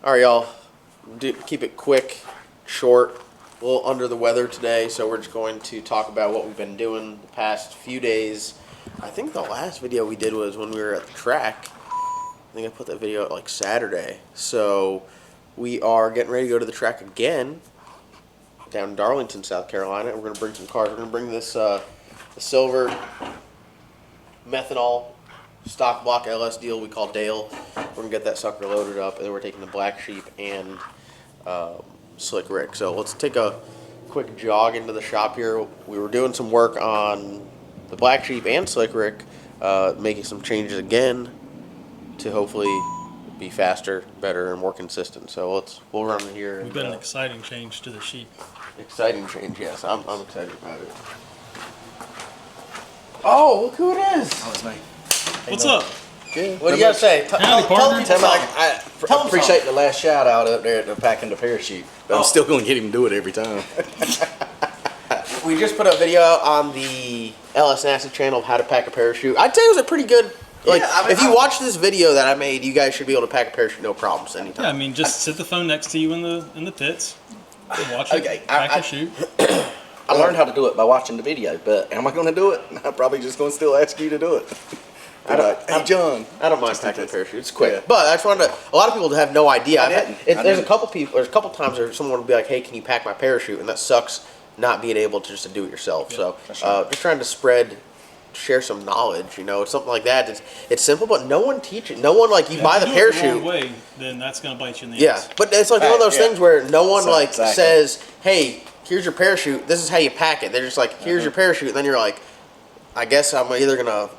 All right, y'all. Keep it quick, short. A little under the weather today, so we're just going to talk about what we've been doing the past few days. I think the last video we did was when we were at the track. I think I put that video out like Saturday. So we are getting ready to go to the track again down in Darlington, South Carolina. And we're going to bring some cars. We're going to bring this the silver methanol stock block LS deal we call Dale. We're going to get that sucker loaded up, and then we're taking the Black Sheep and Slick Rick. So let's take a quick jog into the shop here. We were doing some work on the Black Sheep and Slick Rick, making some changes again to hopefully be faster, better, and more consistent. So we'll run in here. We've got an exciting change to the Sheep. Exciting change, yes. I'm excited about it. Oh, look who it is! Oh, it's me. What's up? Good. What do you got to say? Howdy, partner. I appreciate the last shout out up there at the packing the parachute, but I'm still going to get him to do it every time. We just put a video out on the LS Nasty channel of how to pack a parachute. I'd say it was a pretty good. Like, yeah, if you watch this video that I made, you guys should be able to pack a parachute no problems anytime. Yeah, I mean, just sit the phone next to you in the pits, watch it, pack and shoot. I learned how to do it by watching the video, but am I going to do it? I'm probably just going to still ask you to do it. Hey, John. I don't mind packing a parachute. It's quick. Yeah. But I just wanted to. A lot of people have no idea. There's a couple people. There's a couple times where someone will be like, "Hey, can you pack my parachute?" And that sucks. Not being able to just do it yourself. Yeah, so just trying to share some knowledge. You know, something like that. It's simple, but no one teaches. No one you buy the parachute. If you do it the wrong way, then that's gonna bite you in the ass. Yeah, but it's like one of those things where no one says, "Hey, here's your parachute. This is how you pack it." They're just like, "Here's your parachute," and then you're like, "I guess I'm either gonna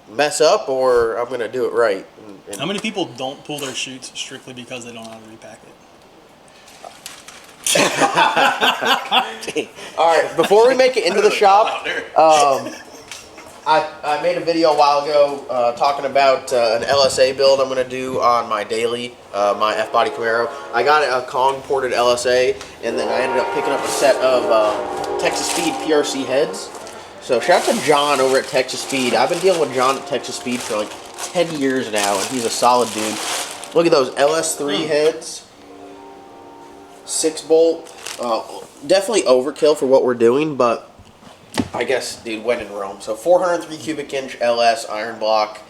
mess up or I'm gonna do it right." And how many people don't pull their chutes strictly because they don't know how to repack it? All right, before we make it into the shop, I made a video a while ago talking about an LSA build I'm going to do on my daily, my F-Body Camaro. I got a Kong ported LSA, and then I ended up picking up a set of Texas Speed PRC heads. So shout out to John over at Texas Speed. I've been dealing with John at Texas Speed for like 10 years now, and he's a solid dude. Look at those LS3 heads. 6-bolt. Definitely overkill for what we're doing, but I guess, dude, when in Rome. So 403 cubic inch LS iron block,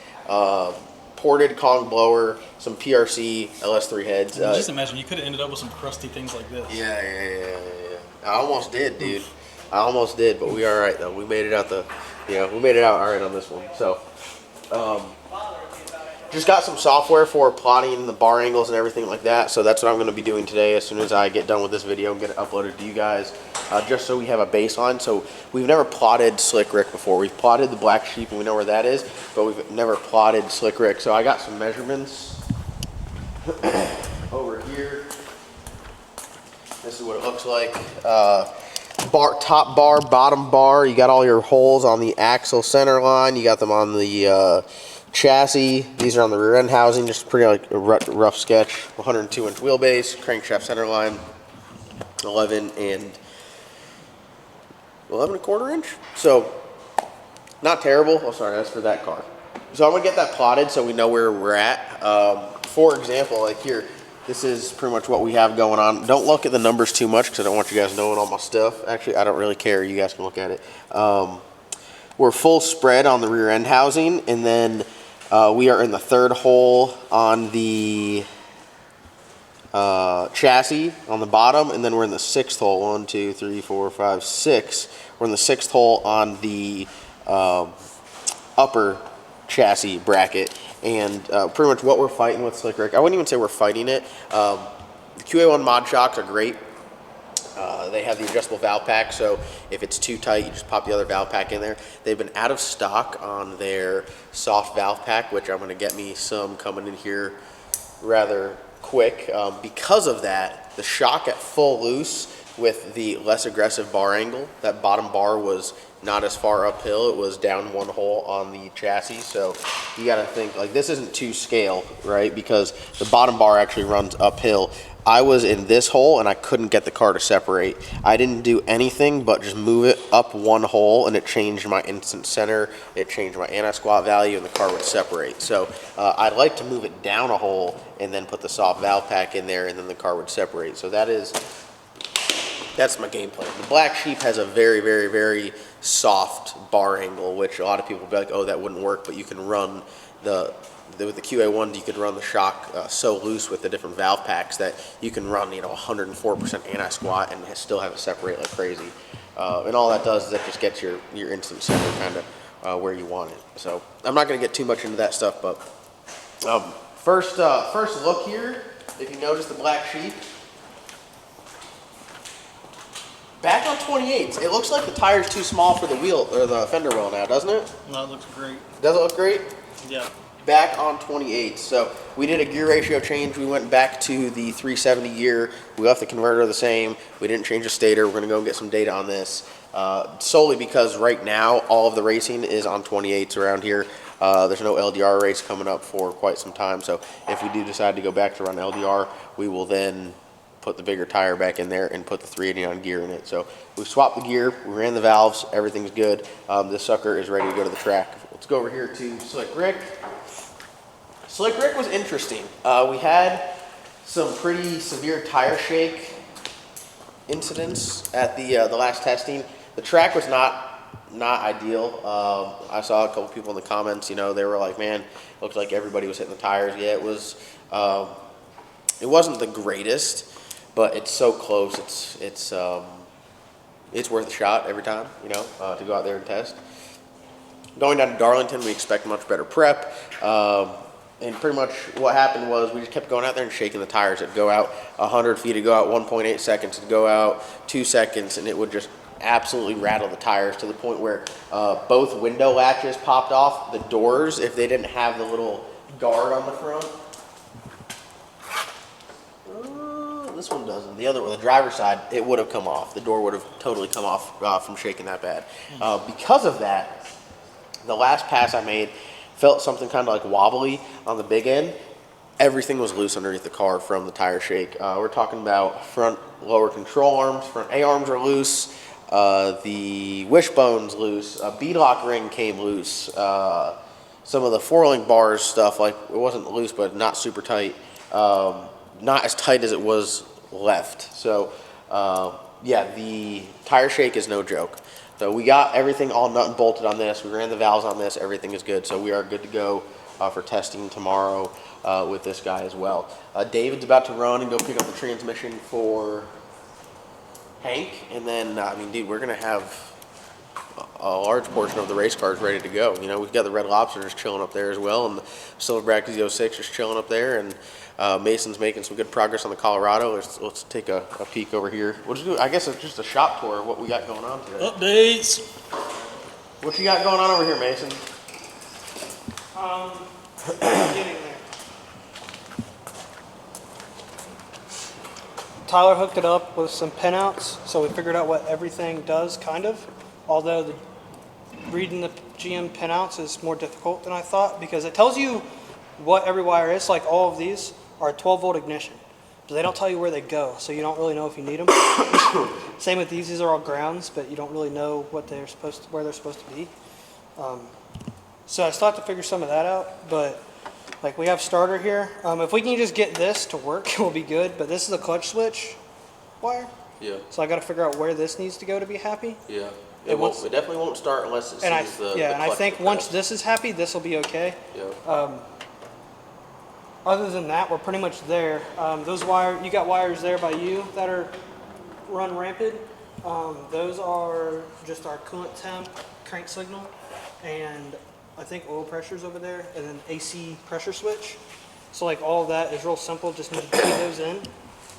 ported Kong blower, some PRC LS3 heads. Just imagine, you could have ended up with some crusty things like this. Yeah. I almost did, dude. I almost did, but we are all right though. We made it out we made it out all right on this one. So, just got some software for plotting the bar angles and everything like that. So that's what I'm going to be doing today as soon as I get done with this video and get it uploaded to you guys, just so we have a baseline. So we've never plotted Slick Rick before. We've plotted the Black Sheep and we know where that is, but we've never plotted Slick Rick. So I got some measurements over here. This is what it looks like. Top bar, bottom bar. You got all your holes on the axle center line. You got them on the chassis. These are on the rear end housing. Just pretty a rough sketch. 102 inch wheelbase, crankshaft center line, 11 and a quarter inch. So not terrible. Oh, sorry, that's for that car. So I'm gonna get that plotted so we know where we're at. For example, like here. This is pretty much what we have going on. Don't look at the numbers too much because I don't want you guys knowing all my stuff. Actually, I don't really care. You guys can look at it. We're full spread on the rear end housing, and then we are in the third hole on the chassis on the bottom, and then we're in the sixth hole. 1, 2, 3, 4, 5, 6. We're in the sixth hole on the upper chassis bracket. And pretty much what we're fighting with Slick Rick, I wouldn't even say we're fighting it. The QA1 mod shocks are great. They have the adjustable valve pack, so if it's too tight, you just pop the other valve pack in there. They've been out of stock on their soft valve pack, which I'm going to get me some coming in here rather quick. Because of that, the shock at full loose with the less aggressive bar angle, that bottom bar was not as far uphill. It was down one hole on the chassis. So you got to think like this isn't to scale, right? Because the bottom bar actually runs uphill. I was in this hole and I couldn't get the car to separate. I didn't do anything but just move it up one hole and it changed my instant center, it changed my anti-squat value, and the car would separate. So I'd like to move it down a hole and then put the soft valve pack in there, and then the car would separate. So that's my game plan. The Black Sheep has a very, very, very soft bar angle, which a lot of people will be like, oh, that wouldn't work, but you can run with the QA1, you could run the shock so loose with the different valve packs that you can run, 104% anti-squat and still have it separate like crazy. And all that does is that just gets your instant center kind of where you want it. So I'm not going to get too much into that stuff, but first look here, if you notice the Black Sheep, back on 28s, it looks like the tire's too small for the wheel or the fender well now, doesn't it? No, it looks great. Does it look great? Yeah. Back on 28s. So we did a gear ratio change. We went back to the 370 gear. We left the converter the same. We didn't change the stator. We're going to go and get some data on this. Solely because right now all of the racing is on 28s around here. There's no LDR race coming up for quite some time. So if we do decide to go back to run LDR, we will then put the bigger tire back in there and put the 389 gear in it. So we swapped the gear, we ran the valves, everything's good. This sucker is ready to go to the track. Let's go over here to Slick Rick. Slick Rick was interesting. We had some pretty severe tire shake incidents at the last testing. The track was not ideal. I saw a couple people in the comments, they were like, man, it looked like everybody was hitting the tires. Yeah, it wasn't the greatest, but it's so close. It's worth a shot every time, to go out there and test. Going down to Darlington, we expect much better prep. And pretty much what happened was we just kept going out there and shaking the tires. It'd go out 100 feet, it'd go out 1.8 seconds, it'd go out 2 seconds, and it would just absolutely rattle the tires to the point where both window latches popped off. The doors, if they didn't have the little guard on the front, this one doesn't. The other one, the driver's side, it would have come off. The door would have totally come off from shaking that bad. Because of that, the last pass I made felt something kind of like wobbly on the big end. Everything was loose underneath the car from the tire shake. We're talking about front lower control arms, front A arms are loose, the wishbone's loose, a beadlock ring came loose, some of the 4-link bars stuff, like it wasn't loose but not super tight, not as tight as it was left. So yeah, the tire shake is no joke. So we got everything all nut and bolted on this. We ran the valves on this. Everything is good. So we are good to go for testing tomorrow with this guy as well. David's about to run and go pick up the transmission for Hank. And then, dude, we're going to have a large portion of the race cars ready to go. We've got the Red Lobster just chilling up there as well. And the Silverback Z06 just chilling up there. And Mason's making some good progress on the Colorado. Let's take a peek over here. We'll just do, I guess it's just a shop tour of what we got going on today. Updates. What you got going on over here, Mason? Getting there. Tyler hooked it up with some pinouts, so we figured out what everything does, kind of. Although reading the GM pinouts is more difficult than I thought, because it tells you what every wire is. Like all of these are a 12-volt ignition, but they don't tell you where they go, so you don't really know if you need them. Same with these are all grounds, but you don't really know what where they're supposed to be. So I still have to figure some of that out, but like we have starter here. If we can just get this to work, it will be good, but this is a clutch switch wire. Yeah. So I got to figure out where this needs to go to be happy. Yeah. It definitely won't start unless it sees the and I clutch think compressed. once this is happy, this will be okay. Yeah. Other than that, we're pretty much there. You got wires there by you that are run rampant. Those are just our coolant temp, crank signal, and I think oil pressure's over there, and then AC pressure switch. So like all of that is real simple, just need to key those in.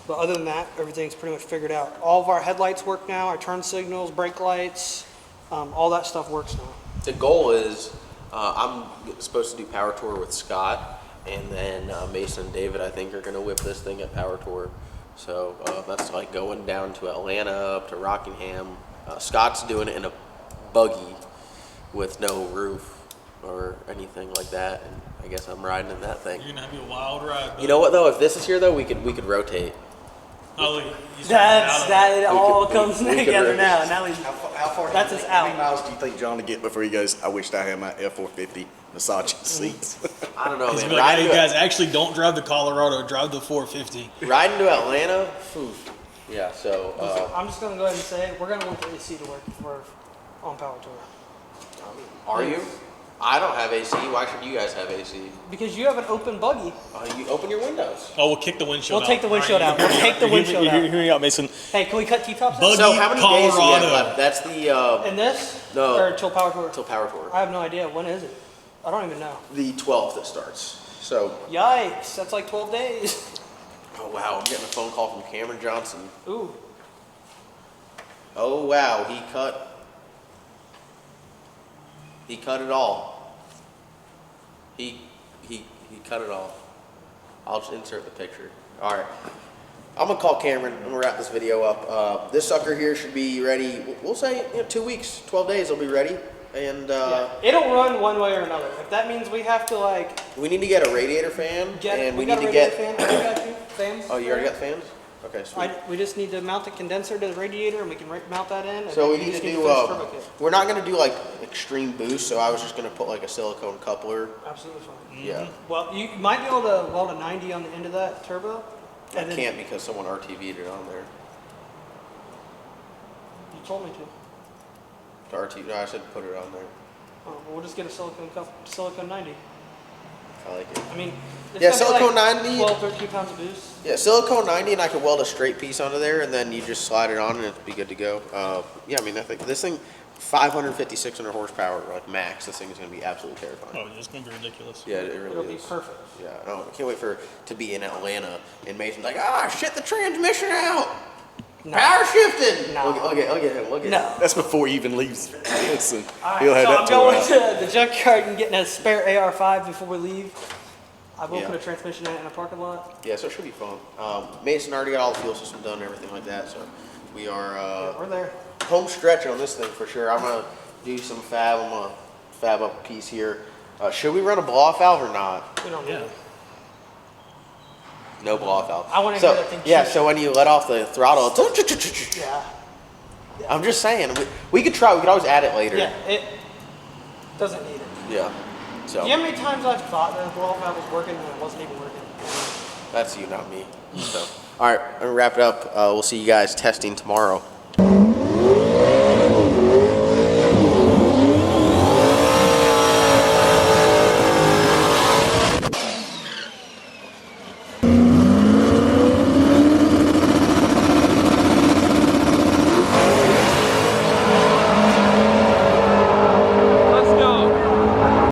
But other than that, everything's pretty much figured out. All of our headlights work now, our turn signals, brake lights, all that stuff works now. The goal is, I'm supposed to do Power Tour with Scott, and then Mason and David, I think, are going to whip this thing at Power Tour. So that's like going down to Atlanta, up to Rockingham. Scott's doing it in a buggy with no roof or anything like that, and I guess I'm riding in that thing. You're gonna have a wild ride. You know what though? If this is here though, we could rotate. Holly, It all comes together now. Now How far? That's his How many out. miles do you think John to get before he goes, I wished I had my F450? massage seats. I don't know, He's man. be like, hey, Riding, you to, guys actually don't drive the Colorado, drive the 450. riding to Atlanta. Yeah, so I'm just gonna go ahead and say we're gonna want the AC to work for on Power Tour. are you? I don't have AC. Why should you guys have AC? Because you have an open buggy. You open your windows. Oh, we'll kick the windshield We'll out. take the windshield out. We'll take the windshield out. Hear me out, Mason. Hey, can we cut T-tops out? Buggy. So how many days do we have Colorado. left? That's the And this? No. Or till Power Tour? till Power Tour. I have no idea. When is it? I don't even know. The 12th it starts. So Yikes, that's like 12 days. oh wow, I'm getting a phone call from Cameron Johnson. Ooh. Oh wow, he cut it all. He cut it all. I'll just insert the picture. All right. I'm gonna call Cameron. I'm gonna wrap this video up. This sucker here should be ready. We'll say 2 weeks, 12 days. It'll be ready. And Yeah. It'll run one way or another. If that means we have to like we need to get a radiator fan, and we need got a to radiator get. fan. I got you. Fans. Oh, you already got the fans? Okay, sweet. We just need to mount the condenser to the radiator, and we can mount that in. And So we then need you to just do. finish turbo kit. We're not gonna do like extreme boost, so I was just gonna put like a silicone coupler. Absolutely fine. Yeah. Well, you might be able to weld a 90 on the end of that turbo. I and then- can't because someone RTV'd it on there. You told me to. To RTV, no, I said put it on there. Oh, well, we'll just get a silicone 90. I like it. I mean, it's Yeah, gonna be silicone like 90. 12, 13 pounds of boost. Yeah, silicone 90, and I could weld a straight piece onto there, and then you just slide it on, and it'll be good to go. Yeah, I mean, I think this thing, 550, 600 horsepower, like max. This thing is going to be absolutely terrifying. Oh, it's going to be ridiculous. Yeah, it really It'll be is. perfect. Yeah, no, I can't wait for it to be in Atlanta, and Mason's like, ah, shit, the transmission out. No. Power shifting. No. Look at him. Look at him. No. That's before he even leaves. Listen, All right, he'll have so that I'm tore going out. to the junkyard and getting a spare AR5 before we leave. I will Yeah. put a transmission in a parking lot. Yeah, so it should be fun. Mason already got all the fuel system done and everything like that, so we are We're there. home stretch on this thing for sure. I'm gonna do some fab. I'm gonna fab up a piece here. Should we run a blow-off valve or not? We don't need Yeah. it. No blow-off valve. I wanna so, hear that thing yeah, shoot. so when you let off the throttle, Yeah. I'm just saying, we could try. We could always add it later. Yeah, it doesn't need it. Yeah. So Do you know how many times I've thought that the blow-off valve was working when it wasn't even working? that's you, not me. So, all right, I'm gonna wrap it up. We'll see you guys testing tomorrow.